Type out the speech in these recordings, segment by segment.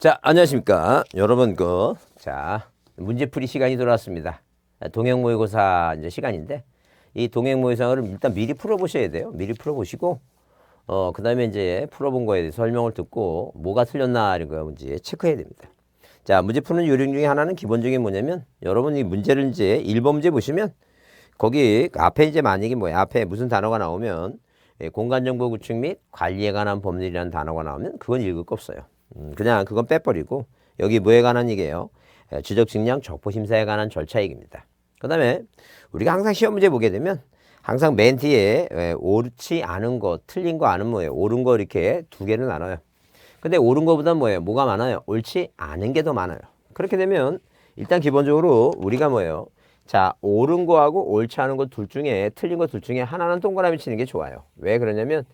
자, 안녕하십니까. 여러분, 문제풀이 시간이 돌아왔습니다. 동행 모의고사 이제 시간인데, 이 동행 모의고사를 일단 미리 풀어보셔야 돼요. 미리 풀어보시고, 그 다음에 이제 풀어본 거에 대해서 설명을 듣고, 뭐가 틀렸나, 이런 거 문제 체크해야 됩니다. 자, 문제 푸는 요령 중에 하나는 기본적인 뭐냐면, 여러분 이 문제를 이제 1번 문제 보시면, 거기 앞에 이제 만약에 앞에 무슨 단어가 나오면, 공간정보 구축 및 관리에 관한 법률이라는 단어가 나오면, 그건 읽을 거 없어요. 그냥 그건 빼버리고 여기 뭐에 관한 얘기예요? 지적측량 적부심사에 관한 절차 얘기입니다. 그 다음에 우리가 항상 시험 문제 보게 되면 항상 맨 뒤에 옳지 않은 거, 틀린 거 아는 뭐예요? 옳은 거 이렇게 두 개를 나눠요. 근데 옳은 거보다 뭐예요? 뭐가 많아요? 옳지 않은 게 더 많아요. 그렇게 되면 일단 기본적으로 우리가 뭐예요? 자, 옳은 거하고 옳지 않은 거 둘 중에 틀린 거 둘 중에 하나는 동그라미 치는 게 좋아요. 왜 그러냐면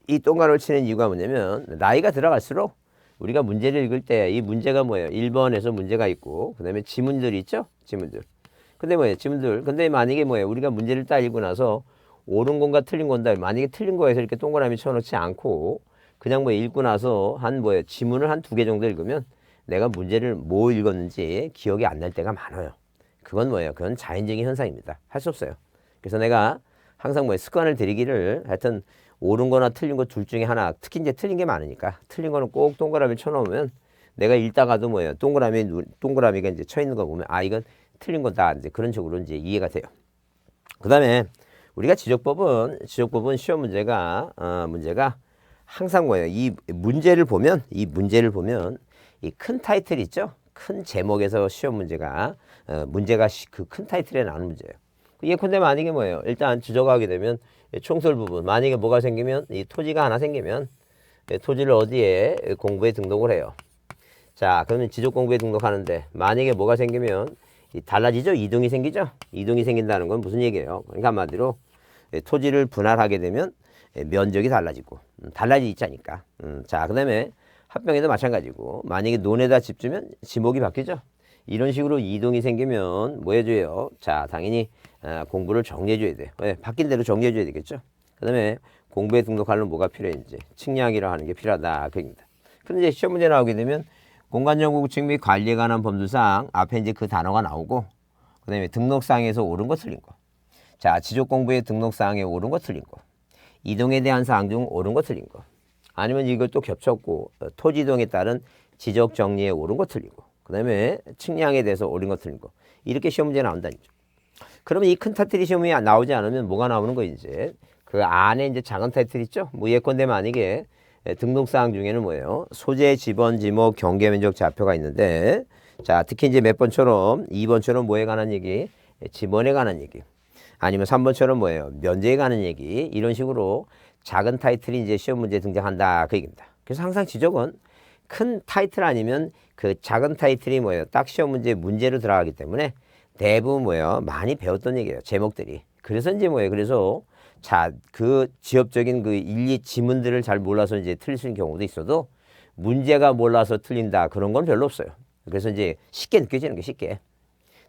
이 동그라미를 치는 이유가 뭐냐면 나이가 들어갈수록 우리가 문제를 읽을 때 이 문제가 뭐예요? 1번에서 문제가 있고 그 다음에 지문들이 있죠? 지문들. 근데 뭐예요? 지문들. 근데 만약에 뭐예요? 우리가 문제를 딱 읽고 나서 옳은 건가 틀린 건가 만약에 틀린 거에서 이렇게 동그라미 쳐놓지 않고 그냥 뭐 읽고 나서 한 뭐예요? 지문을 한 두 개 정도 읽으면 내가 문제를 뭐 읽었는지 기억이 안 날 때가 많아요. 그건 뭐예요? 그건 자연적인 현상입니다. 할 수 없어요. 그래서 내가 항상 뭐예요? 습관을 들이기를 하여튼 옳은 거나 틀린 거 둘 중에 하나, 특히 이제 틀린 게 많으니까 틀린 거는 꼭 동그라미 쳐놓으면 내가 읽다가도 뭐예요? 동그라미가 이제 쳐 있는 거 보면 아, 이건 틀린 거다. 이제 그런 식으로 이제 이해가 돼요. 그 다음에 우리가 지적법은 시험 문제가 항상 뭐예요? 이 문제를 보면 이 큰 타이틀 있죠? 큰 제목에서 시험 문제가 그 큰 타이틀에 나오는 문제예요. 예컨대 만약에 뭐예요? 일단 지적하게 되면 총설 부분 만약에 뭐가 생기면 이 토지가 하나 생기면 토지를 어디에 공부에 등록을 해요. 자, 그러면 지적 공부에 등록하는데 만약에 뭐가 생기면 달라지죠? 이동이 생기죠? 이동이 생긴다는 건 무슨 얘기예요? 그러니까 한마디로 토지를 분할하게 되면 면적이 달라지고 달라지니까. 자, 그다음에 합병에도 마찬가지고 만약에 논에다 집 주면 지목이 바뀌죠? 이런 식으로 이동이 생기면 뭐 해줘요? 자, 당연히 공부를 정리해줘야 돼요. 네, 바뀐 대로 정리해줘야 되겠죠. 그 다음에 공부에 등록하려면 뭐가 필요한지 측량이라 하는 게 필요하다. 그입니다. 그런데 이제 시험 문제 나오게 되면 공간정보 구축 및 관리에 관한 법률상 앞에 이제 그 단어가 나오고 그 다음에 등록사항에서 옳은 거 틀린 거. 자, 지적공부의 등록사항에 옳은 거 틀린 거. 이동에 대한 사항 중 옳은 거 틀린 거. 아니면 이걸 또 겹쳤고 토지이동에 따른 지적 정리에 옳은 거 틀리고 그 다음에 측량에 대해서 옳은 거 틀린 거. 이렇게 시험 문제 나온다는 거죠. 그러면 이 큰 타이틀이 시험이 나오지 않으면 뭐가 나오는 거 이제 그 안에 이제 작은 타이틀 있죠. 뭐 예컨대 만약에 등록사항 중에는 뭐예요? 소재, 지번, 지목, 경계 면적 좌표가 있는데 자, 특히 이제 몇 번처럼 2번처럼 뭐에 관한 얘기? 지번에 관한 얘기. 아니면 3번처럼 뭐예요? 면제에 관한 얘기. 이런 식으로 작은 타이틀이 이제 시험 문제에 등장한다. 그 얘기입니다. 그래서 항상 지적은 큰 타이틀 아니면 그 작은 타이틀이 뭐예요? 딱 시험 문제로 들어가기 때문에 대부분 뭐예요? 많이 배웠던 얘기예요. 제목들이. 그래서 이제 뭐예요? 그래서 자, 그 지엽적인 그 일리 지문들을 잘 몰라서 이제 틀릴 수 있는 경우도 있어도 문제가 몰라서 틀린다. 그런 건 별로 없어요. 그래서 이제 쉽게 느껴지는 게 쉽게.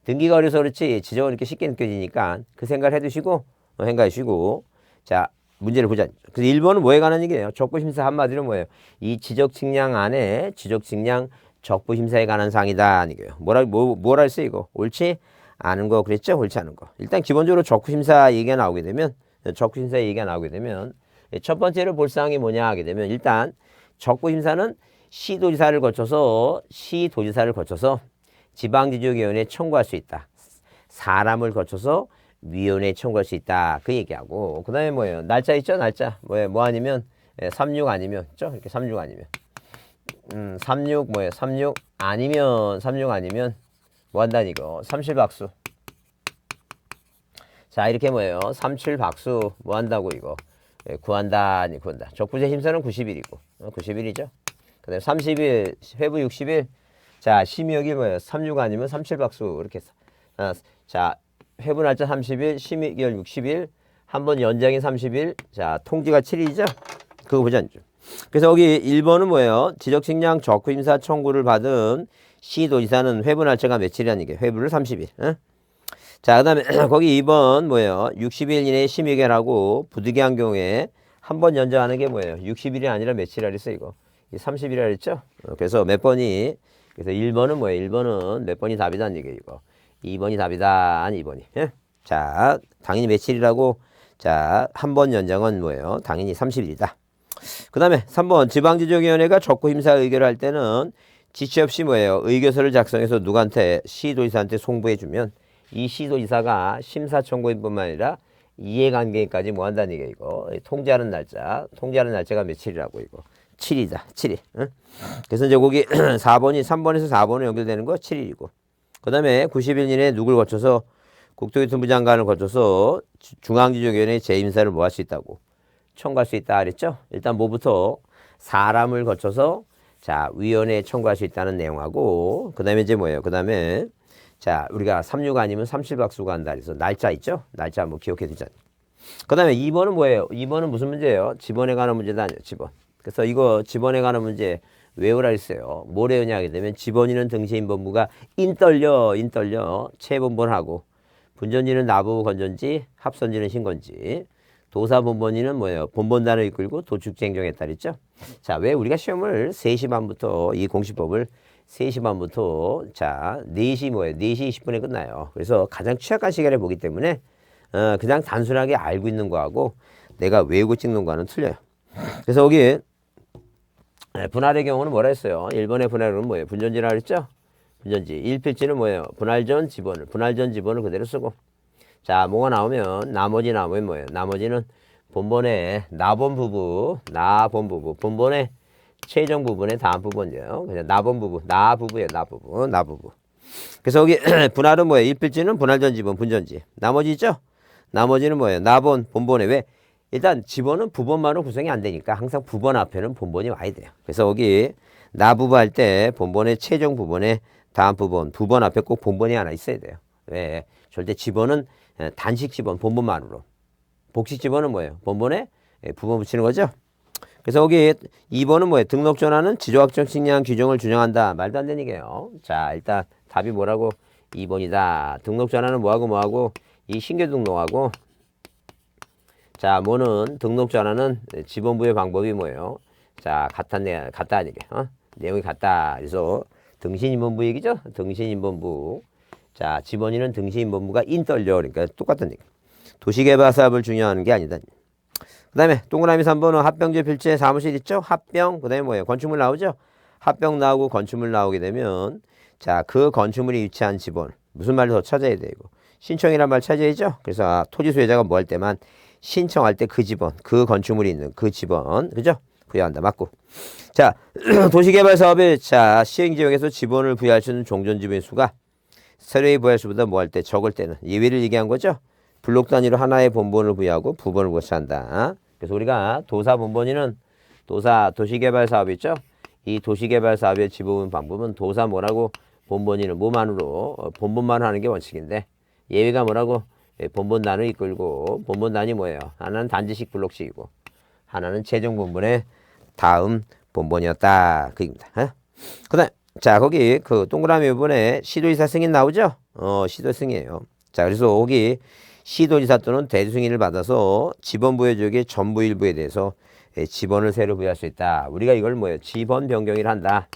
등기가 어려서 그렇지 지적은 이렇게 쉽게 느껴지니까 그 생각을 해두시고 생각하시고 자, 문제를 보자. 그래서 1번은 뭐에 관한 얘기예요? 적부심사 한마디로 뭐예요? 이 지적측량 안에 지적측량 적부심사에 관한 사항이다. 이거예요. 뭐라 했어요 이거? 옳지 않은 거 그랬죠? 옳지 않은 거. 일단 기본적으로 적부심사 얘기가 나오게 되면 첫 번째로 볼 사항이 뭐냐 하게 되면 일단 적부심사는 시도지사를 거쳐서 지방지적위원회에 청구할 수 있다. 사람을 거쳐서 위원회에 청구할 수 있다. 그 얘기하고 그 다음에 뭐예요? 날짜 있죠? 날짜. 뭐 아니면 36 아니면 있죠? 이렇게 36 아니면 36 뭐예요? 36 아니면 뭐 한다니 이거? 삼실박수. 자, 이렇게 뭐예요? 삼칠박수 뭐 한다고 이거? 구한다. 적부제 심사는 90일이고 90일이죠. 그 다음에 30일 회부 60일. 자, 심의역이 뭐예요? 36 아니면 삼칠박수 이렇게 자, 회부 날짜 30일, 심의기일 60일, 한 번 연장이 30일. 자, 통지가 7일이죠? 그거 보지 않죠. 그래서 여기 1번은 뭐예요? 지적측량 적부심사 청구를 받은 시도지사는 회부 날짜가 며칠이라는 게 회부를 30일. 응? 자, 그 다음에 거기 2번 뭐예요? 60일 이내에 심의결하고 부득이한 경우에 한 번 연장하는 게 뭐예요? 60일이 아니라 며칠이라 그랬어 이거? 30이라 그랬죠? 그래서 몇 번이, 그래서 1번은 뭐예요? 1번은 몇 번이 답이다, 이게 이거. 2번이 답이다, 아니 2번이. 예? 자, 당연히 며칠이라고. 자, 한 번 연장은 뭐예요? 당연히 30일이다. 그 다음에 3번 지방지정위원회가 적고 심사 의결을 할 때는 지체 없이 뭐예요? 의결서를 작성해서 누구한테? 시도지사한테 송부해주면 이 시도지사가 심사 청구인 뿐만 아니라 이해관계까지 뭐 한다는 얘기야, 이거. 통지하는 날짜가 며칠이라고, 이거. 7이다, 7일. 응? 그래서 이제 거기 4번이 3번에서 4번으로 연결되는 거 7일이고. 그 다음에 90일 이내에 누굴 거쳐서 국토교통부 장관을 거쳐서 중앙지정위원회 재임사를 뭐 할 수 있다고? 청구할 수 있다 그랬죠? 일단 뭐부터? 사람을 거쳐서 자, 위원회에 청구할 수 있다는 내용하고, 그 다음에 이제 뭐예요? 그 다음에 자, 우리가 36 아니면 37박수가 한다 그래서 날짜 있죠? 날짜 한번 기억해 두자. 그 다음에 2번은 뭐예요? 2번은 무슨 문제예요? 지번에 관한 문제도 아니에요, 지번. 그래서 이거 지번에 관한 문제 외우라 했어요. 뭘 외우냐 하게 되면 지번인은 등시인본부가 인떨려 체본본하고, 분전지는 나부 건전지, 합선지는 신건지, 도사 본본인은 뭐예요? 본본단을 이끌고 도축지 행정했다 그랬죠? 자, 왜 우리가 시험을 3시 반부터 이 공시법을 3시 반부터 자, 4시 뭐예요? 4시 20분에 끝나요. 그래서 가장 취약한 시간에 보기 때문에 그냥 단순하게 알고 있는 거하고 내가 외우고 찍는 거와는 틀려요. 그래서 여기 분할의 경우는 뭐라 했어요? 1번의 분할은 뭐예요? 분전지라 그랬죠? 분전지. 1필지는 뭐예요? 분할 전 지번을 그대로 쓰고. 자, 뭐가 나오면 나머지 나오면 뭐예요? 나머지는 본본의 나본 부분, 본본의 최종 부분의 다음 부분이에요. 그냥 나본 부분, 나부부예요. 나부부. 그래서 여기 분할은 뭐예요? 1필지는 분할 전 지번, 분전지. 나머지 있죠? 나머지는 뭐예요? 나본, 본본의 왜? 일단 지번은 부번만으로 구성이 안 되니까 항상 부번 앞에는 본본이 와야 돼요. 그래서 여기 나부부 할 때 본본의 최종 부분의 다음 부번 앞에 꼭 본본이 하나 있어야 돼요. 왜? 절대 지번은 단식 지번, 본본만으로. 복식 지번은 뭐예요? 본본에 부번 붙이는 거죠. 그래서 여기 2번은 뭐예요? 등록 전환은 지조학적 측량 규정을 준용한다. 말도 안 되는 얘기예요. 자, 일단 답이 뭐라고? 2번이다. 등록 전환은 뭐하고 이 신규 등록하고, 자, 뭐는 등록 전환은 지번부의 방법이 뭐예요? 자, 같다 이게. 내용이 같다. 그래서 등신인본부 얘기죠? 등신인본부. 자, 지번인은 등신인본부가 인떨려. 그러니까 똑같은 얘기. 도시개발 사업을 중요하는 게 아니다. 그 다음에 동그라미 3번은 합병제 필지에 사무실 있죠? 합병. 그 다음에 뭐예요? 건축물 나오죠? 합병 나오고 건축물 나오게 되면 자, 그 건축물이 위치한 지번. 무슨 말을 더 찾아야 돼, 이거. 신청이란 말 찾아야죠? 그래서 토지 소유자가 뭐 할 때만 신청할 때 그 지번, 그 건축물이 있는 그 지번. 그죠? 부여한다. 맞고. 자, 도시개발 사업의 자, 시행지역에서 지번을 부여할 수 있는 종전지번의 수가 세례의 부여할 수보다 뭐 할 때 적을 때는 예외를 얘기한 거죠? 블록 단위로 하나의 본본을 부여하고 부본을 고치한다. 그래서 우리가 도사 본본이는 도시개발 사업 있죠? 이 도시개발 사업의 지분 방법은 도사 뭐라고? 본본이는 뭐만으로? 본본만 하는 게 원칙인데 예외가 뭐라고? 본본단을 이끌고 본본단이 뭐예요? 하나는 단지식 블록식이고 하나는 최종 본본의 다음 본본이었다. 그 얘기입니다. 그다음 자, 거기 그 동그라미 부분에 시도지사 승인 나오죠? 시도 승이에요. 자, 그래서 거기 시도지사 또는 대주승인을 받아서 지번 부여 지역의 전부 일부에 대해서 지번을 새로 부여할 수 있다. 우리가 이걸 뭐예요? 지번 변경을 한다.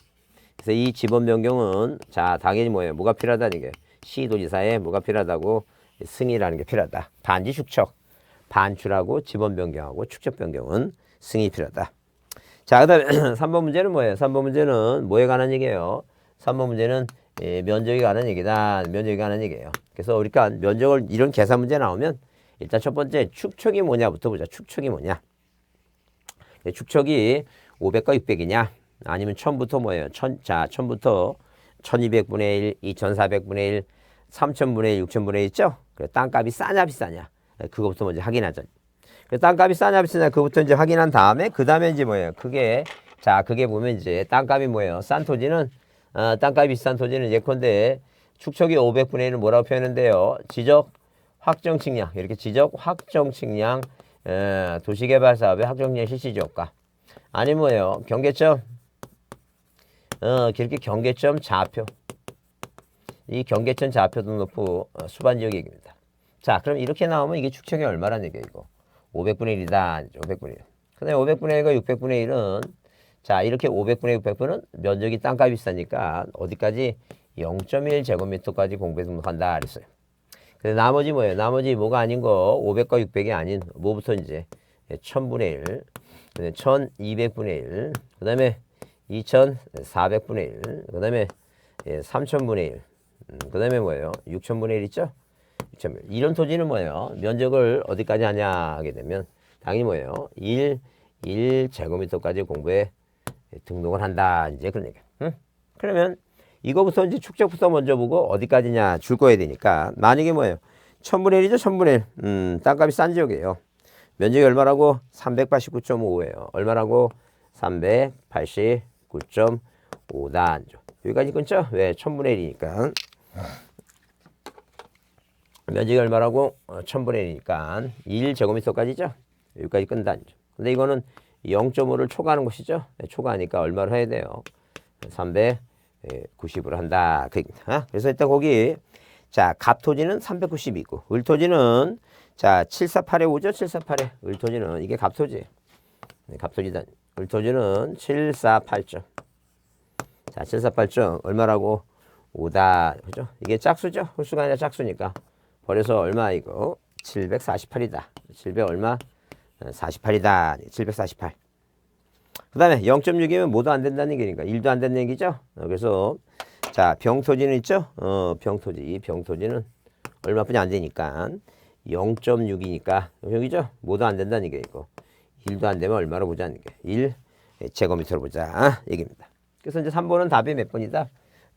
그래서 이 지번 변경은 자, 당연히 뭐예요? 뭐가 필요하다는 게 시도지사에 뭐가 필요하다고 승인이라는 게 필요하다. 단지 축척, 반출하고 지번 변경하고 축척 변경은 승인이 필요하다. 자, 그 다음에 3번 문제는 뭐예요? 3번 문제는 뭐에 관한 얘기예요? 3번 문제는 면적에 관한 얘기다. 면적에 관한 얘기예요. 그래서 우리가 면적을 이런 계산 문제 나오면 일단 첫 번째 축척이 뭐냐부터 보자. 축척이 뭐냐? 축척이 500과 600이냐? 아니면 1000부터 뭐예요? 1000부터 1200분의 1, 2400분의 1, 3000분의 1, 6000분의 1 있죠? 그래, 땅값이 싸냐 비싸냐? 그거부터 먼저 확인하자. 땅값이 싸냐 비싸냐 그거부터 이제 확인한 다음에 그 다음에 이제 뭐예요? 그게 보면 이제 땅값이 뭐예요? 싼 토지는 땅값이 비싼 토지는 예컨대 축척이 500분의 1은 뭐라고 표현했는데요? 지적 확정 측량 이렇게 지적 확정 측량 도시개발 사업의 확정 측량 실시 지역가 아니 뭐예요? 경계점 이렇게 경계점 좌표 이 경계점 좌표 등록부 수반 지역 얘기입니다. 자, 그럼 이렇게 나오면 이게 축척이 얼마란 얘기예요, 이거? 500분의 1이다. 500분의 1. 그 다음에 500분의 1과 600분의 1은 자, 이렇게 500분의 600분은 면적이 땅값이 비싸니까 어디까지 0.1 제곱미터까지 공부해 등록한다 그랬어요. 근데 나머지 뭐예요? 나머지 뭐가 아닌 거 500과 600이 아닌 뭐부터 이제 1000분의 1, 1200분의 1, 그 다음에 2400분의 1, 그 다음에 3000분의 1, 그 다음에 뭐예요? 6000분의 1 있죠? 6000분의 1. 이런 토지는 뭐예요? 면적을 어디까지 하냐 하게 되면 당연히 뭐예요? 1제곱미터까지 공부에 등록을 한다. 이제 그런 얘기야. 응? 그러면 이거부터 이제 축적부터 먼저 보고 어디까지냐 줄 거야 되니까 만약에 뭐예요? 1000분의 1이죠? 1000분의 1. 땅값이 싼 지역이에요. 면적이 얼마라고? 389.5예요. 얼마라고? 389.5단. 여기까지 끊죠? 왜? 1000분의 1이니까. 면적이 얼마라고? 1000분의 1이니까 1제곱미터까지죠? 여기까지 끈다. 근데 이거는 0.5를 초과하는 것이죠? 초과하니까 얼마를 해야 돼요? 390으로 한다. 그래서 일단 거기 자, 갑토지는 390이고 을토지는 자, 748에 5죠? 748에 을토지는 이게 갑토지. 갑토지다. 을토지는 748점. 자, 748점 얼마라고? 5다. 그죠? 이게 짝수죠? 홀수가 아니라 짝수니까. 그래서 얼마 이거? 748이다. 700 얼마? 48이다. 748. 그 다음에 0.6이면 뭐도 안 된다는 얘기니까 1도 안 된다는 얘기죠. 그래서 자, 병토지는 있죠. 병토지는 얼마뿐이 안 되니까 0.6이니까 여기죠. 뭐도 안 된다는 얘기고 1도 안 되면 얼마로 보자는 게 1제곱미터로 보자 얘기입니다. 그래서 이제 3번은 답이 몇 번이다?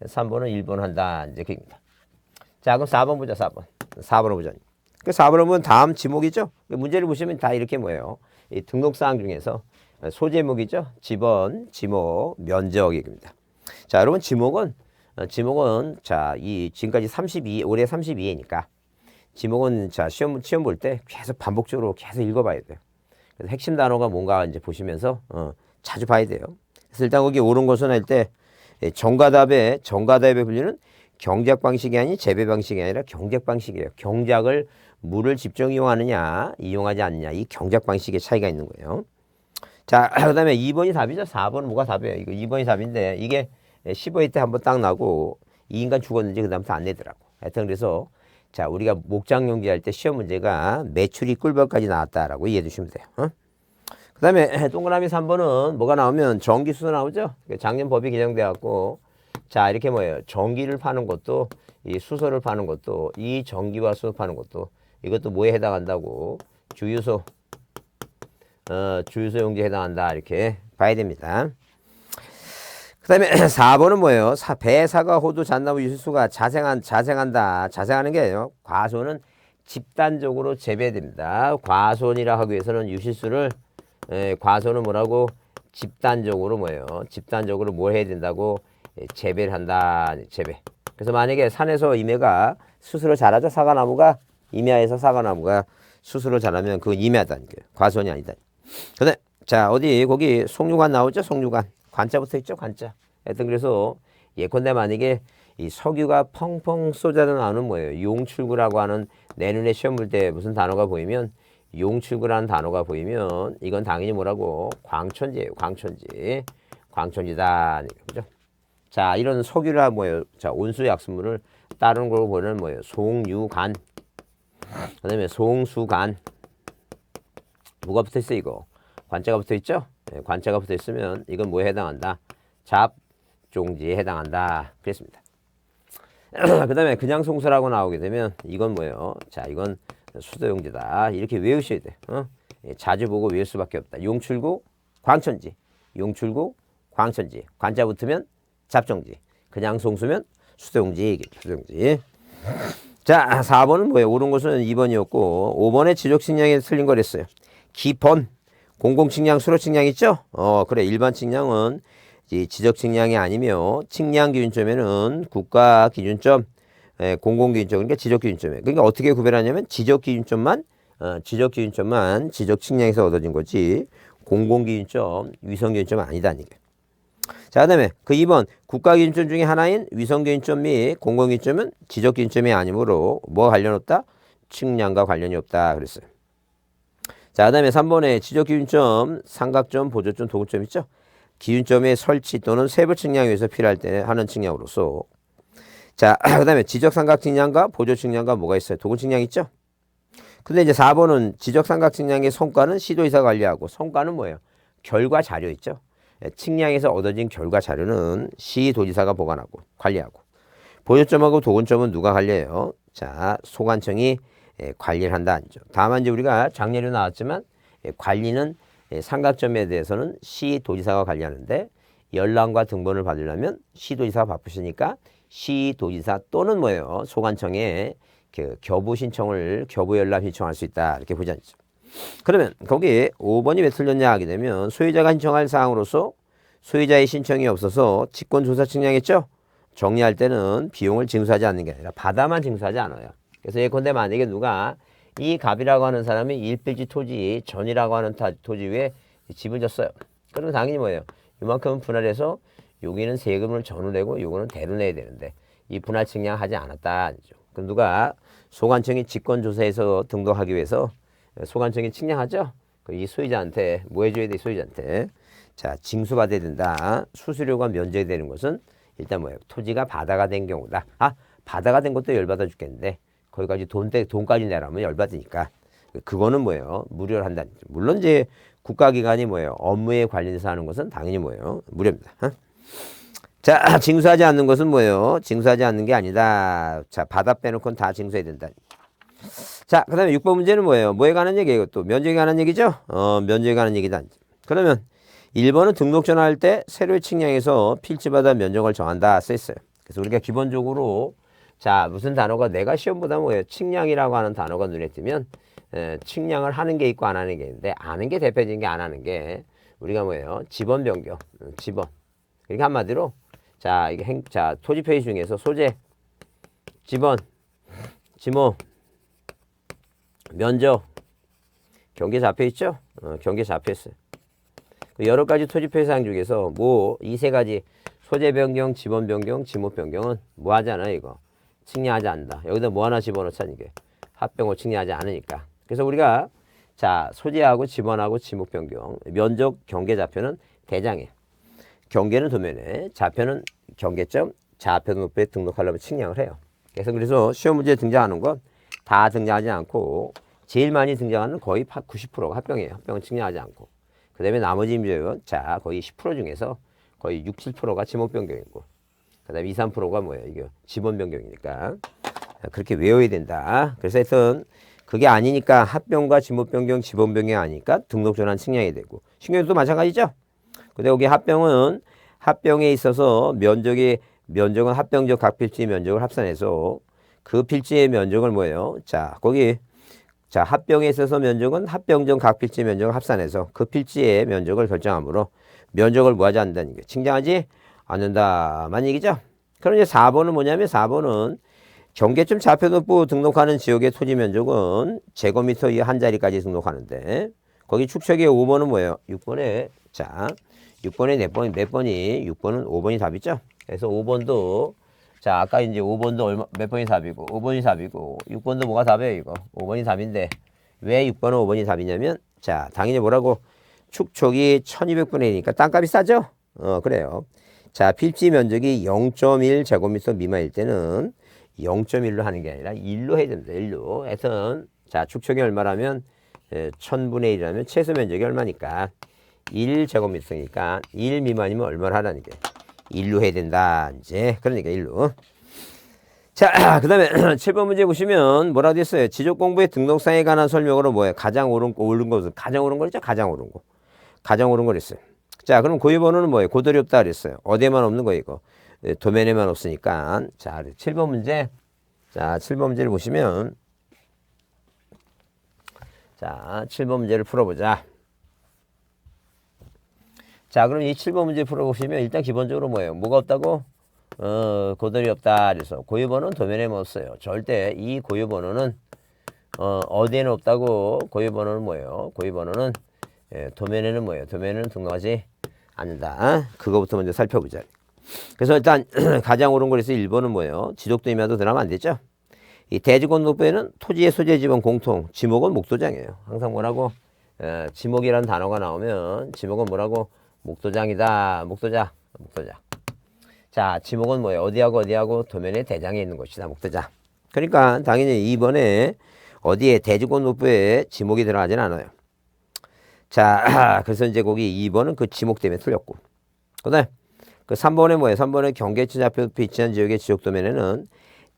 3번은 1번 한다. 이제 그입니다. 자, 그럼 4번 보자. 4번을 보자. 그 4번을 보면 다음 지목이죠. 문제를 보시면 다 이렇게 뭐예요? 이 등록사항 중에서 소제목이죠. 지번, 지목, 면적입니다. 자, 여러분 지목은 자, 이 지금까지 32 올해 32회니까 지목은 자 시험 볼 때 계속 반복적으로 계속 읽어봐야 돼요. 그래서 핵심 단어가 뭔가 이제 보시면서 자주 봐야 돼요. 그래서 일단 거기 옳은 것은 할 때 정가답에 불리는 경작 방식이 아닌 재배 방식이 아니라 경작 방식이에요. 경작을 물을 집중 이용하느냐 이용하지 않느냐 이 경작 방식의 차이가 있는 거예요. 자, 그 다음에 2번이 답이죠. 4번은 뭐가 답이에요? 이거 2번이 답인데 이게 15회 때 한번 딱 나고 이 인간 죽었는지 그 다음부터 안 내더라고. 하여튼 그래서 자, 우리가 목장 용기할 때 시험 문제가 매출이 꿀벌까지 나왔다라고 이해해 주시면 돼요. 그 다음에 동그라미 3번은 뭐가 나오면 전기수소 나오죠. 작년 법이 개정돼 갖고 자, 이렇게 뭐예요? 전기를 파는 것도 이 수소를 파는 것도 이 전기와 수소 파는 것도 이것도 뭐에 해당한다고? 주유소 용지에 해당한다. 이렇게 봐야 됩니다. 그 다음에 4번은 뭐예요? 배, 사과, 호두, 잣나무, 유실수가 자생한다. 자생하는 게 아니에요. 과소는 집단적으로 재배됩니다. 과소이라 하기 위해서는 유실수를 과소는 뭐라고? 집단적으로 뭐예요? 집단적으로 뭘 해야 된다고? 재배를 한다. 재배. 그래서 만약에 산에서 임야가 스스로 자라죠. 사과나무가 임야에서 사과나무가 스스로 자라면 그건 임야다는 거예요. 과소이 아니다. 근데 자, 어디 거기 송유관 나오죠? 송유관. 관자부터 있죠? 관자. 하여튼 그래서 예컨대 만약에 이 석유가 펑펑 쏟아져 나오는 뭐예요? 용출구라고 하는 내 눈에 시험 볼 때 무슨 단어가 보이면 용출구라는 단어가 보이면 이건 당연히 뭐라고? 광천지예요. 광천지다. 그죠? 자, 이런 석유라 뭐예요? 자, 온수 약수물을 따르는 걸로 보는 뭐예요? 송유간. 그다음에 송수간. 뭐가 붙어 있어 이거? 관자가 붙어 있죠? 네, 관자가 붙어 있으면 이건 뭐에 해당한다? 잡종지에 해당한다. 그랬습니다. 그 다음에 그냥 송수라고 나오게 되면 이건 뭐예요? 자, 이건 수도용지다. 이렇게 외우셔야 돼. 자주 보고 외울 수밖에 없다. 용출구, 광천지. 용출구, 광천지. 관자 붙으면 잡종지. 그냥 송수면 수도용지. 수도용지. 자, 4번은 뭐예요? 옳은 것은 2번이었고 5번에 지적측량에 틀린 거랬어요. 기본 공공측량, 수로측량 있죠? 그래. 일반 측량은 지적측량이 아니며 측량기준점에는 국가기준점, 공공기준점, 그러니까 지적기준점에. 그러니까 어떻게 구별하냐면 지적기준점만 지적측량에서 얻어진 거지 공공기준점, 위성기준점은 아니다는 얘기예요. 자, 그 다음에 그 2번 국가기준점 중에 하나인 위성기준점 및 공공기준점은 지적기준점이 아니므로 뭐 관련 없다? 측량과 관련이 없다 그랬어요. 자, 그 다음에 3번에 지적기준점, 삼각점, 보조점, 도구점 있죠? 기준점의 설치 또는 세부 측량에 의해서 필요할 때 하는 측량으로서. 자, 그 다음에 지적삼각 측량과 보조 측량과 뭐가 있어요? 도구 측량 있죠? 근데 이제 4번은 지적삼각 측량의 성과는 시도의사가 관리하고, 성과는 뭐예요? 결과 자료 있죠? 측량에서 얻어진 결과 자료는 시도지사가 보관하고 관리하고, 보조점하고 도근점은 누가 관리해요? 자, 소관청이 관리를 한다. 아니죠. 다만 이제 우리가 작년에 나왔지만 관리는 삼각점에 대해서는 시도지사가 관리하는데, 연락과 등본을 받으려면 시도지사가 바쁘시니까 시도지사 또는 뭐예요? 소관청에 그 교부 신청을, 교부 연락 신청할 수 있다. 이렇게 보지 않죠. 그러면 거기 5번이 왜 틀렸냐 하게 되면, 소유자가 신청할 사항으로서 소유자의 신청이 없어서 직권조사 측량했죠? 정리할 때는 비용을 징수하지 않는 게 아니라 바다만 징수하지 않아요. 그래서 예컨대 만약에 누가 이 갑이라고 하는 사람이 일필지 토지 전이라고 하는 토지 위에 집을 졌어요. 그러면 당연히 뭐예요? 이만큼 분할해서 여기는 세금을 전을 내고 요거는 대를 내야 되는데 이 분할 측량하지 않았다. 그럼 누가 소관청이 직권조사에서 등록하기 위해서 소관청이 측량하죠? 이 소유자한테 뭐 해줘야 돼? 소유자한테. 자, 징수받아야 된다. 수수료가 면제되는 되는 것은 일단 뭐예요? 토지가 바다가 된 경우다. 아, 바다가 된 것도 열받아 죽겠는데 거기까지 돈까지 내라면 열받으니까 그거는 뭐예요? 무료를 한다. 물론 이제 국가기관이 뭐예요? 업무에 관련해서 하는 것은 당연히 뭐예요? 무료입니다. 자, 징수하지 않는 것은 뭐예요? 징수하지 않는 게 아니다. 자, 바다 빼놓고는 다 징수해야 된다. 자, 그 다음에 6번 문제는 뭐예요? 뭐에 관한 얘기예요? 이것도 면적에 관한 얘기죠? 면적에 관한 얘기다. 그러면 1번은 등록 전화할 때 세로의 측량에서 필지마다 면적을 정한다 써있어요. 그래서 우리가 기본적으로 자, 무슨 단어가 내가 시험보다 뭐예요? 측량이라고 하는 단어가 눈에 띄면 측량을 하는 게 있고 안 하는 게 있는데, 아는 게 대표적인 게 안 하는 게 우리가 뭐예요? 지번 변경, 지번. 그러니까 한마디로 자, 이게 자, 토지 표시 중에서 소재, 지번, 지모, 면적, 경계 잡혀 있죠? 경계 잡혀 있어요. 여러 가지 토지 표시 사항 중에서 뭐 이 세 가지 소재 변경, 지번 변경, 지모 변경은 뭐 하잖아 이거. 측량하지 않는다. 여기다 뭐 하나 집어넣자 이게. 합병을 측량하지 않으니까. 그래서 우리가 자, 소재하고 지번하고 지목 변경, 면적 경계 좌표는 대장에, 경계는 도면에, 좌표는 경계점, 좌표 등록부에 등록하려면 측량을 해요. 그래서 시험 문제에 등장하는 건 다 등장하지 않고 제일 많이 등장하는 거의 90%가 합병이에요. 합병은 측량하지 않고. 그 다음에 나머지 문제는 자, 거의 10% 중에서 거의 6, 7%가 지목 변경이고, 그 다음에 2, 3%가 뭐예요? 이게 지번 변경이니까. 그렇게 외워야 된다. 그래서 하여튼 그게 아니니까 합병과 지목 변경, 지번 변경이 아니니까 등록 전환 측량이 되고, 신경도 마찬가지죠. 근데 여기 합병은 합병에 있어서 면적은 합병적 각 필지의 면적을 합산해서 그 필지의 면적을 뭐예요? 자, 거기 자, 합병에 있어서 면적은 합병적 각 필지의 면적을 합산해서 그 필지의 면적을 결정하므로 면적을 뭐하지 않는다는 게 측량하지 않는다만 얘기죠. 그럼 이제 4번은 뭐냐면 4번은 경계점 좌표등록부 등록하는 지역의 토지 면적은 제곱미터 이 한 자리까지 등록하는데, 거기 축척의 5번은 뭐예요? 6번에 자, 6번에 몇 번이 6번은 5번이 답이죠. 그래서 5번도 자, 아까 이제 5번도 몇 번이 답이고 5번이 답이고 6번도 뭐가 답이에요? 이거 5번이 답인데 왜 6번은 5번이 답이냐면, 자, 당연히 뭐라고, 축척이 1200분의 1이니까 땅값이 싸죠? 그래요. 자, 필지 면적이 0.1 제곱미터 미만일 때는 0.1로 하는 게 아니라 1로 해야 됩니다. 1로. 하여튼 자, 축척이 얼마라면 1000분의 1이라면 최소 면적이 얼마니까 1 제곱미터니까 1 미만이면 얼마를 하라는 게 1로 해야 된다. 이제 그러니까 1로. 자, 그 다음에 7번 문제 보시면 뭐라고 됐어요? 지적공부의 등록사에 관한 설명으로 뭐예요? 가장 옳은 것은 가장 옳은 거죠? 가장 옳은 거. 가장 옳은 거랬어요. 자, 그럼 고유번호는 뭐예요? 고돌이 없다 그랬어요. 어디에만 없는 거예요, 이거? 도면에만 없으니까. 자, 7번 문제. 자, 7번 문제를 보시면 자, 7번 문제를 풀어보자. 자, 그럼 이 7번 문제 풀어보시면 일단 기본적으로 뭐예요? 뭐가 없다고? 고돌이 없다. 그래서 고유번호는 도면에만 없어요. 절대 이 고유번호는 어디에는 없다고. 고유번호는 뭐예요? 고유번호는 도면에는 뭐예요? 도면에는 등록하지 않는다. 그거부터 먼저 살펴보자. 그래서 일단 가장 옳은 거에서 1번은 뭐예요? 지적도 임야도 들어가면 안 되죠. 이 대지권록부에는 토지의 소재 지번 공통, 지목은 목도장이에요. 항상 뭐라고? 지목이라는 단어가 나오면 지목은 뭐라고? 목도장이다. 목도장. 자, 지목은 뭐예요? 어디하고 도면의 대장에 있는 곳이다. 목도장. 그러니까 당연히 2번에 어디에 대지권 높부에 지목이 들어가진 않아요. 자, 그래서 이제 거기 2번은 그 지목 때문에 틀렸고. 그 다음에 그 3번에 뭐예요? 3번에 경계치 좌표 위치한 지역의 지적 도면에는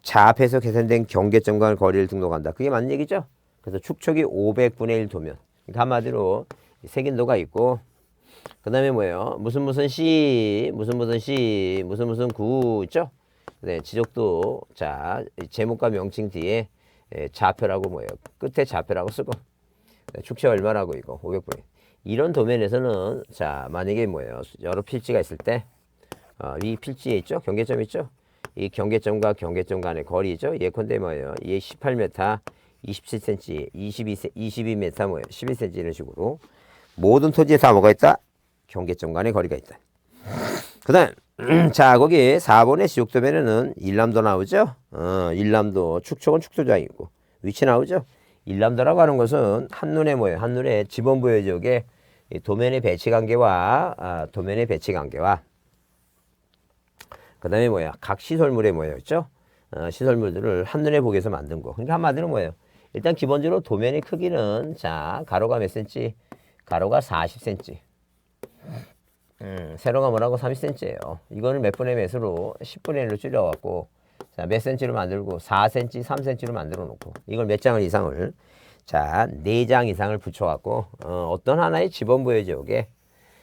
좌앞에서 계산된 경계점과 거리를 등록한다. 그게 맞는 얘기죠? 그래서 축척이 500분의 1 도면. 그러니까 한마디로 색인도가 있고, 그 다음에 뭐예요? 무슨 시, 무슨 구 있죠? 네, 지적도, 자, 제목과 명칭 뒤에 좌표라고 뭐예요? 끝에 좌표라고 쓰고, 축척 얼마라고 이거, 500분의 1. 이런 도면에서는, 자, 만약에 뭐예요? 여러 필지가 있을 때, 이 필지에 있죠? 경계점 있죠? 이 경계점과 경계점 간의 거리죠? 예컨대 뭐예요? 얘 18m, 27cm, 22m 뭐예요? 11cm 이런 식으로 모든 토지에 다 뭐가 있다? 경계점 간의 거리가 있다. 그 다음 자 거기 4번의 지역도면에는 일람도 나오죠? 일람도 축척은 축도장이고 위치 나오죠? 일람도라고 하는 것은 한눈에 뭐예요? 한눈에 지번부의 지역의 도면의 배치 관계와 그 다음에 뭐야? 각 시설물에 뭐예요? 있죠? 시설물들을 한눈에 보기 위해서 만든 거. 그러니까 한마디로 뭐예요? 일단 기본적으로 도면의 크기는 자 가로가 몇 cm? 가로가 40cm. 세로가 뭐라고 30cm예요. 이거는 몇 분의 몇으로 10분의 1로 줄여갖고 자, 몇 cm로 만들고 4cm, 3cm로 만들어 놓고 이걸 몇 장을 이상을 자 4장 이상을 붙여갖고 어떤 하나의 지번부의 지역에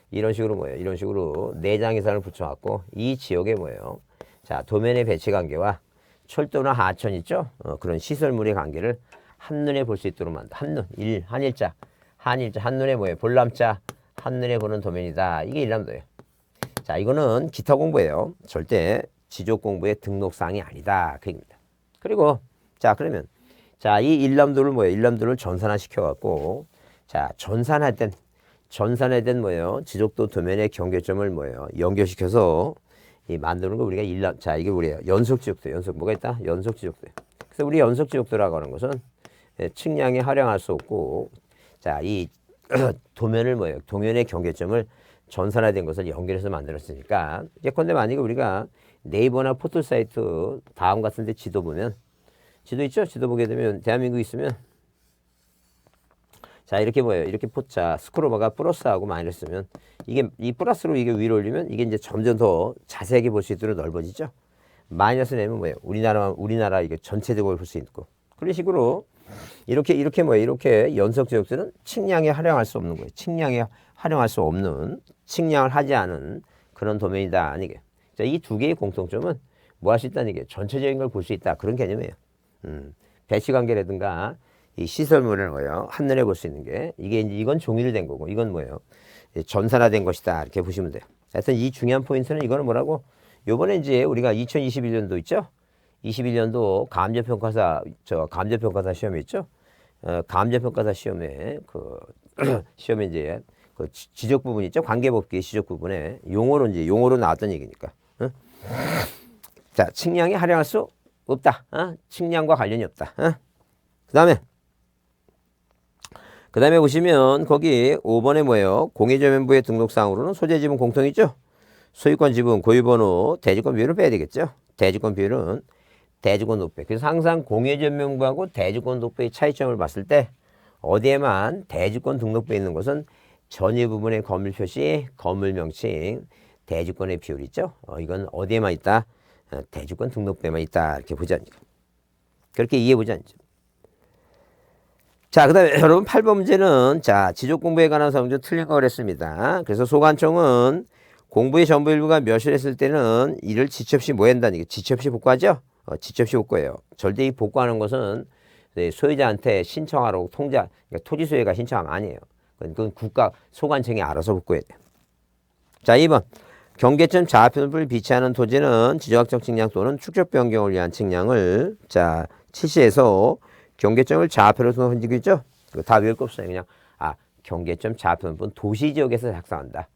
이런 식으로 뭐예요? 이런 식으로 4장 이상을 붙여갖고 이 지역에 뭐예요? 자 도면의 배치 관계와 철도나 하천 있죠? 그런 시설물의 관계를 한눈에 볼 수 있도록 만든다. 한눈, 한일자, 한눈에 뭐예요? 볼람자, 한눈에 보는 도면이다. 이게 일람도예요. 자, 이거는 기타 공부예요. 절대 지적 공부의 등록사항이 아니다. 그 얘기입니다. 그리고, 자, 그러면, 자, 이 일람도를 뭐예요? 일람도를 전산화 시켜갖고, 자, 전산할 땐 뭐예요? 지적도 도면의 경계점을 뭐예요? 연결시켜서 이 만드는 거 우리가 자, 이게 우리가 연속 뭐가 있다? 연속 지적도. 그래서 우리 연속 지적도라고 하는 것은 측량에 활용할 수 없고, 자, 이 도면을 뭐예요? 도면의 경계점을 전산화된 것을 연결해서 만들었으니까, 예컨대 만약에 우리가 네이버나 포털 사이트 다음 같은 데 지도 보면, 지도 있죠? 지도 보게 되면, 대한민국 있으면, 자, 이렇게 뭐예요? 이렇게 자, 스크롤바가 플러스하고 마이너스면, 이게, 이 플러스로 이게 위로 올리면, 이게 이제 점점 더 자세하게 볼 수 있도록 넓어지죠? 마이너스 내면 뭐예요? 우리나라 이게 전체적으로 볼 수 있고. 그런 식으로, 이렇게 뭐예요? 이렇게 연속 지역들은 측량에 활용할 수 없는 거예요. 측량에 활용할 수 없는, 측량을 하지 않은 그런 도면이다. 이게. 자, 이 두 개의 공통점은 뭐 할 수 있다는 얘기예요. 전체적인 걸 볼 수 있다. 그런 개념이에요. 배치 관계라든가 이 시설물을 뭐예요? 한눈에 볼 수 있는 게 이게 이제 이건 종이된 거고 이건 뭐예요? 전산화된 것이다. 이렇게 보시면 돼요. 하여튼 이 중요한 포인트는 이거는 뭐라고? 요번에 이제 우리가 2021년도 있죠? 21년도 감정평가사 시험이 있죠? 감정평가사 시험에 시험에 이제 그 지적 부분 있죠? 관계법규의 지적 부분에 용어로 나왔던 얘기니까. 자, 측량에 활용할 수 없다. 측량과 관련이 없다. 그 다음에 보시면 거기 5번에 뭐예요? 공유조면부의 등록사항으로는 소재 지분 공통 있죠? 소유권 지분, 고유번호, 대지권 비율을 빼야 되겠죠? 대지권 비율은 대지권 독배. 그래서 항상 공유전면부하고 대지권 독배의 차이점을 봤을 때 어디에만 대지권 등록부에 있는 것은 전유 부분의 건물 표시, 건물 명칭, 대지권의 비율 있죠? 이건 어디에만 있다? 대지권 등록부에만 있다. 이렇게 보지 않니까. 그렇게 이해해 보지 않죠. 자, 그 다음에 여러분 8번 문제는 자, 지적 공부에 관한 사항 틀린 거 그랬습니다. 그래서 소관청은 공부의 전부 일부가 멸실했을 때는 이를 지체 없이 뭐 한다는 게 지체 없이 복구하죠? 지체 없이 복구해요. 절대 이 복구하는 것은 소유자한테 신청하라고 그러니까 토지 소유가 신청하면 아니에요. 그건 국가 소관청이 알아서 복구해야 돼요. 자, 2번. 경계점 좌표를 비치하는 토지는 지적학적 측량 또는 축적 변경을 위한 측량을 자, 실시해서 경계점을 좌표로 선지고 있죠? 다 외울 거 없어요. 그냥 경계점 좌표는 도시지역에서 작성한다.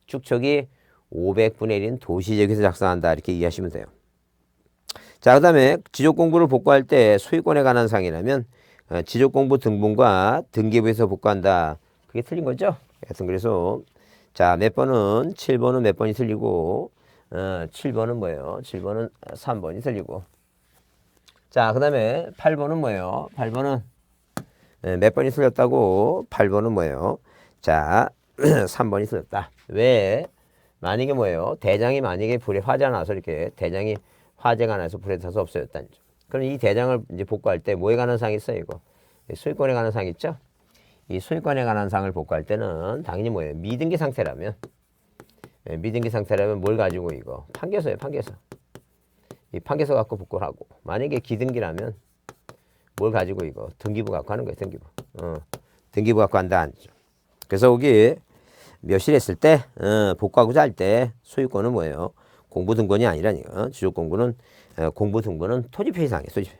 축척이 500분의 1인 도시지역에서 작성한다. 이렇게 이해하시면 돼요. 자, 그 다음에 지적공부를 복구할 때 소유권에 관한 사항이라면 지적공부 등본과 등기부에서 복구한다. 그게 틀린 거죠? 하여튼 그래서 자, 몇 번은 7번은 몇 번이 틀리고 7번은 뭐예요? 7번은 3번이 틀리고. 자, 그 다음에 8번은 뭐예요? 8번은 몇 번이 틀렸다고? 8번은 뭐예요? 자, 3번이 틀렸다. 왜? 만약에 뭐예요? 대장이 만약에 불에 화재가 나서 이렇게 대장이 화재가 나서 불에 타서 없어졌다는 점. 그럼 이 대장을 이제 복구할 때 뭐에 관한 사항이 있어요, 이거? 소유권에 관한 사항 있죠? 이 소유권에 관한 사항을 복구할 때는 당연히 뭐예요? 미등기 상태라면 미등기 상태라면 뭘 가지고 이거? 판결서예요, 판결서. 이 판결서 갖고 복구를 하고, 만약에 기등기라면 뭘 가지고 이거? 등기부 갖고 하는 거예요, 등기부. 등기부 갖고 한다. 그래서 여기 묘실 했을 때 복구하고자 할 때 소유권은 뭐예요? 공부등본이 아니라니까. 지적공부는 공부등본은 토지표시상이에요, 토지표.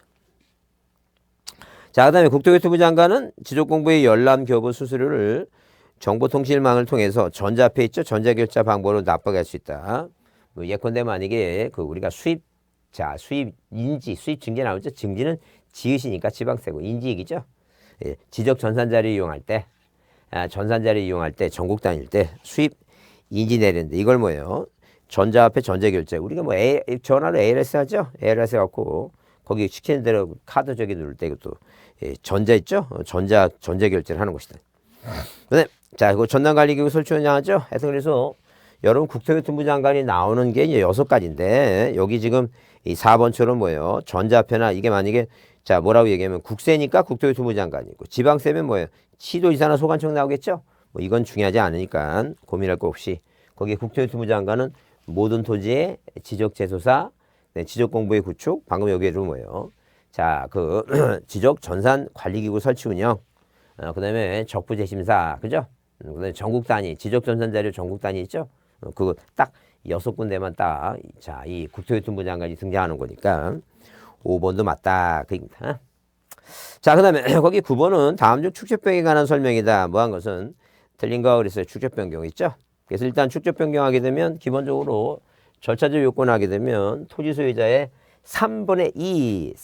자, 그 다음에 국토교통부 장관은 지적공부의 열람교부 수수료를 정보통신망을 통해서 전자페 있죠? 전자결제 방법으로 납부할 수 있다. 뭐 예컨대 만약에 그 우리가 수입 인지, 수입 증지 나오죠? 증지는 지읒이니까 지방세고, 인지 얘기죠? 예, 지적 전산자를 이용할 때, 전산자를 이용할 때, 전국 다닐 때 수입 인지 내리는데 이걸 뭐예요? 전자화폐 전자결제. 우리가 뭐 전화로 ALS 하죠? ALS 갖고 거기 시키는 대로 카드 저기 누를 때 이것도 전자 있죠? 전자결제를 하는 것이다. 네. 자, 이거 전담관리기구 설치 운영하죠? 해서 그래서 여러분 국토교통부 장관이 나오는 게 이제 6가지인데 여기 지금 이 4번처럼 뭐예요? 전자화폐나 이게 만약에 자, 뭐라고 얘기하면 국세니까 국토교통부 장관이고 지방세면 뭐예요? 시도지사나 소관청 나오겠죠? 뭐 이건 중요하지 않으니까 고민할 거 없이 거기 국토교통부 장관은 모든 토지의 지적재소사, 지적공부의 구축, 방금 여기에도 뭐예요? 자, 그 지적 전산 관리기구 설치 운영, 그 다음에 적부재심사, 그죠? 그 다음에 전국 단위, 지적 전산 자료 전국 단위 있죠? 그거 딱 6군데만 딱, 자, 이 국토교통부 장관이 등장하는 거니까 5번도 맞다. 그입니다. 자, 그 다음에 거기 9번은 다음 중 축적변경에 관한 설명이다. 뭐 한 것은 틀린 거 그랬어요. 축적변경 있죠? 그래서 일단 축적 변경하게 되면 기본적으로 절차적 요건을 하게 되면 토지 소유자의 3분의 2,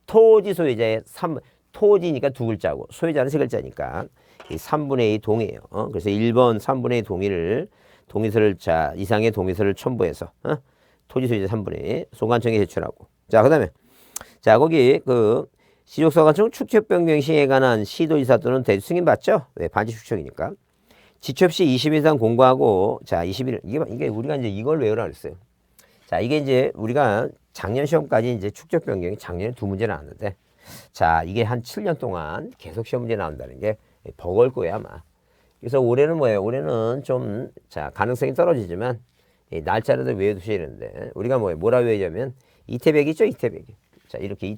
토지 소유자의 3, 토지니까 2글자고 소유자는 3글자니까 이 3분의 2 동의예요. 그래서 1번 3분의 2 동의서를 자 이상의 동의서를 첨부해서 토지 소유자 3분의 2 소관청에 제출하고. 자, 그다음에 자 거기 그 시족소관청 축적 변경 시에 관한 시도지사 또는 대주 승인 받죠? 왜 반지 축적이니까. 지첩시 20일 이상 공부하고, 자, 20일, 이게 우리가 이제 이걸 외우라 그랬어요. 자, 이게 이제 우리가 작년 시험까지 이제 축적 변경이 작년에 2문제 나왔는데, 자, 이게 한 7년 동안 계속 시험 문제 나온다는 게 버거울 거예요, 아마. 그래서 올해는 뭐예요? 올해는 좀, 자, 가능성이 떨어지지만, 날짜라도 외워두셔야 되는데, 우리가 뭐라 외우냐면, 이태백이 있죠, 이태백이. 자, 이렇게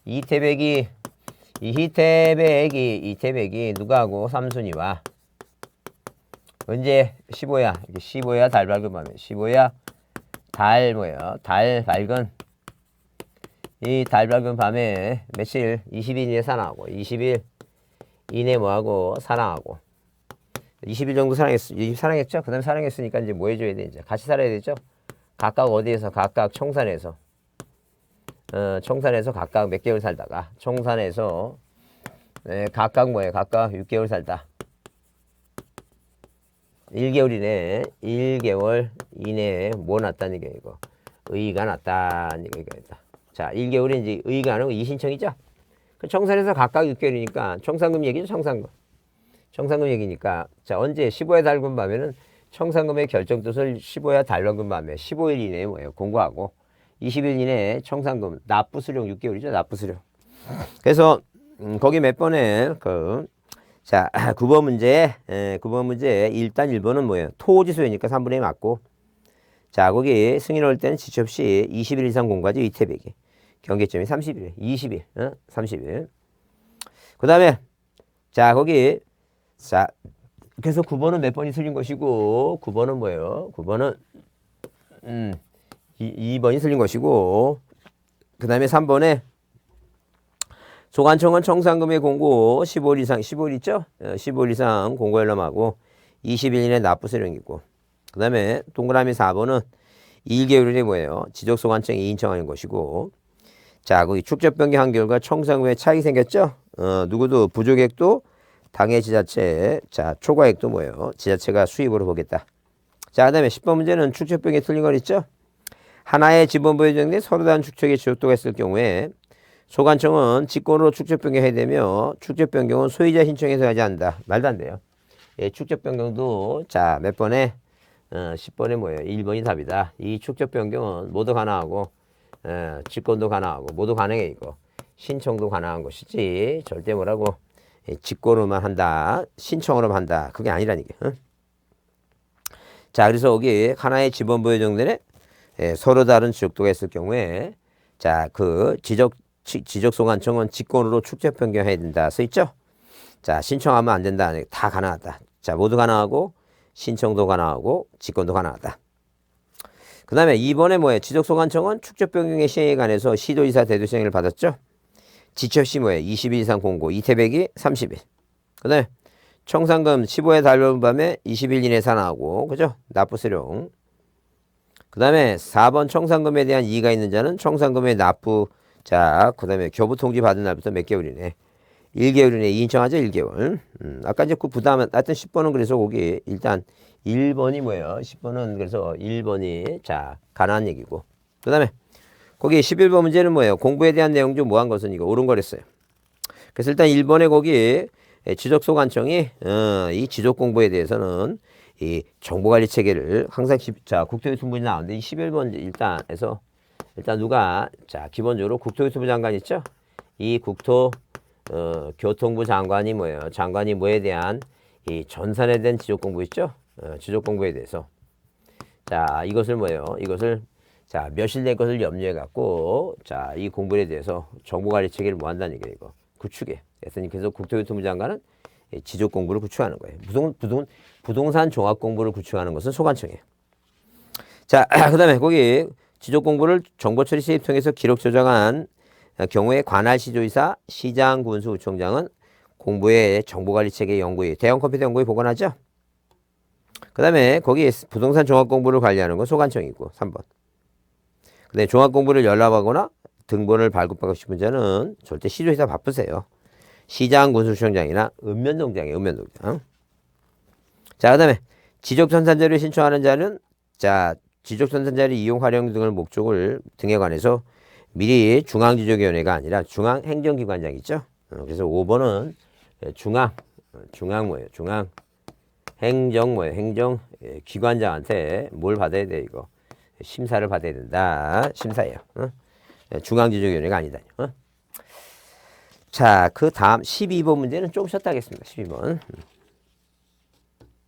이태백이 누가하고 삼순이와 언제 15야 15야 달 밝은 밤에 15야 달 달 밝은 이 달 밝은 밤에 며칠 20일 이내 사랑하고 20일 이내 뭐하고 사랑하고 20일 정도 사랑했죠. 그 다음에 사랑했으니까 이제 뭐 해줘야 돼? 이제 같이 살아야 되죠. 각각 어디에서 각각 청산에서 각각 몇 개월 살다가 청산에서 각각 각각 6개월 살다 1개월 이내에 뭐 났다는 게 이거 의의가 났다는 얘기가 있다. 자, 1개월이 이제 의의가 안 하고 이신청이죠. 그 청산에서 각각 6개월이니까 청산금 얘기죠. 청산금 얘기니까 자, 언제 15회 달군 밤에는 청산금의 결정 뜻을 15회 달군 밤에 15일 이내에 뭐예요? 공고하고 20일 이내에 청산금 납부 수령 6개월이죠. 납부 수령. 그래서 거기 몇 번에 자, 9번 문제 일단 1번은 뭐예요? 토지 소유니까 3분의 2 맞고. 자, 거기 승인 올 때는 지첩시 20일 이상 공부하지 이태백이. 경계점이 30일, 20일, 30일. 그 다음에 자, 거기 자, 그래서 9번은 몇 번이 틀린 것이고 9번은 뭐예요? 9번은 2번이 틀린 것이고 그 다음에 3번에 소관청은 청산금의 공고 15일 이상, 15일 있죠? 15일 이상 공고 열람하고 20일 이내 납부 수령이고 그 다음에 동그라미 4번은 1개월 이내 뭐예요? 지적소관청이 이인청하는 것이고 자, 거기 축적 변경한 결과 청산금에 차익이 생겼죠? 누구도 부족액도 당해 지자체. 자, 초과액도 뭐예요? 지자체가 수입으로 보겠다. 자, 그다음에 10번 문제는 축적병에 틀린 건 있죠? 하나의 지번부에 정된 서로 다른 축적의 지역도가 있을 경우에 소관청은 직권으로 축적 변경해야 되며 축적 변경은 소유자 신청해서 하지 않는다. 말도 안 돼요. 예, 축적 변경도 자, 몇 번에 10번에 뭐예요? 1번이 답이다. 이 축적 변경은 모두 가능하고 직권도 가능하고 모두 가능해 이거. 신청도 가능한 것이지 절대 뭐라고 직권으로만 한다. 신청으로만 한다. 그게 아니라니까. 자, 그래서 여기 하나의 지번부에 정된에 서로 다른 지역도가 있을 경우에 자, 그 지적소관청은 직권으로 축적 변경해야 된다. 써 있죠? 자, 신청하면 안 된다. 다 가능하다. 자, 모두 가능하고 신청도 가능하고 직권도 가능하다. 그 다음에 2번에 뭐예요? 지적소관청은 축적 변경의 시행에 관해서 시도지사 대도시행을 받았죠? 지처시 뭐예요? 20일 이상 공고, 이태백이 30일. 그 다음에 청산금 15회 달려온 밤에 20일 이내 산하고, 그죠? 납부수령. 그 다음에 4번 청산금에 대한 이의가 있는 자는 청산금의 납부, 자, 그 다음에 교부통지 받은 날부터 몇 개월이네? 1개월이네. 인정하죠? 1개월. 아까 이제 그 부담, 하여튼 10번은 그래서 거기 일단 1번이 뭐예요? 10번은 그래서 1번이 자, 가능한 얘기고. 그 다음에 거기 11번 문제는 뭐예요? 공부에 대한 내용 중 뭐한 것은 이거 옳은 거랬어요. 그래서 일단 1번에 거기 지적소관청이 이 지적공부에 대해서는 이 정보관리 체계를 항상 자, 국토교통부에 나오는데 이 11번 일단 누가 자, 기본적으로 국토교통부 장관 있죠? 이 교통부 장관이 뭐예요? 장관이 뭐에 대한 이 전산에 대한 지적공부 있죠? 지적공부에 대해서 자, 이것을 뭐예요? 이것을 자, 몇일 낼 것을 염두에 갖고 자, 이 공부에 대해서 정보관리 체계를 뭐 한다는 얘기예요, 이거. 구축해. 그래서 국토교통부 장관은 지적 공부를 구축하는 거예요. 부동산 종합 공부를 구축하는 것은 소관청이에요. 자, 그다음에 거기 지적 공부를 정보 처리 시스템 통해서 기록 저장한 경우에 관할 시도지사, 시장, 군수, 구청장은 공부의 정보관리 체계 연구위, 대형 컴퓨터 연구위 보관하죠. 그다음에 거기 부동산 종합 공부를 관리하는 건 소관청이고 3번. 근데 종합 공부를 열람하거나 등본을 발급하고 싶은 자는 절대 시도지사 바쁘세요. 시장, 군수청장이나 읍면동장이에요. 읍면동장. 자, 그다음에 지적선산자를 신청하는 자는 자, 지적선산자를 이용 활용 등을 목적을 등에 관해서 미리 중앙지적위원회가 아니라 중앙행정기관장 있죠. 그래서 5번은 중앙 뭐예요? 행정기관장한테 뭘 받아야 돼 이거? 심사를 받아야 된다. 심사예요. 중앙지적위원회가 아니다. 자, 그 다음 12번 문제는 좀 쉬었다 하겠습니다. 12번.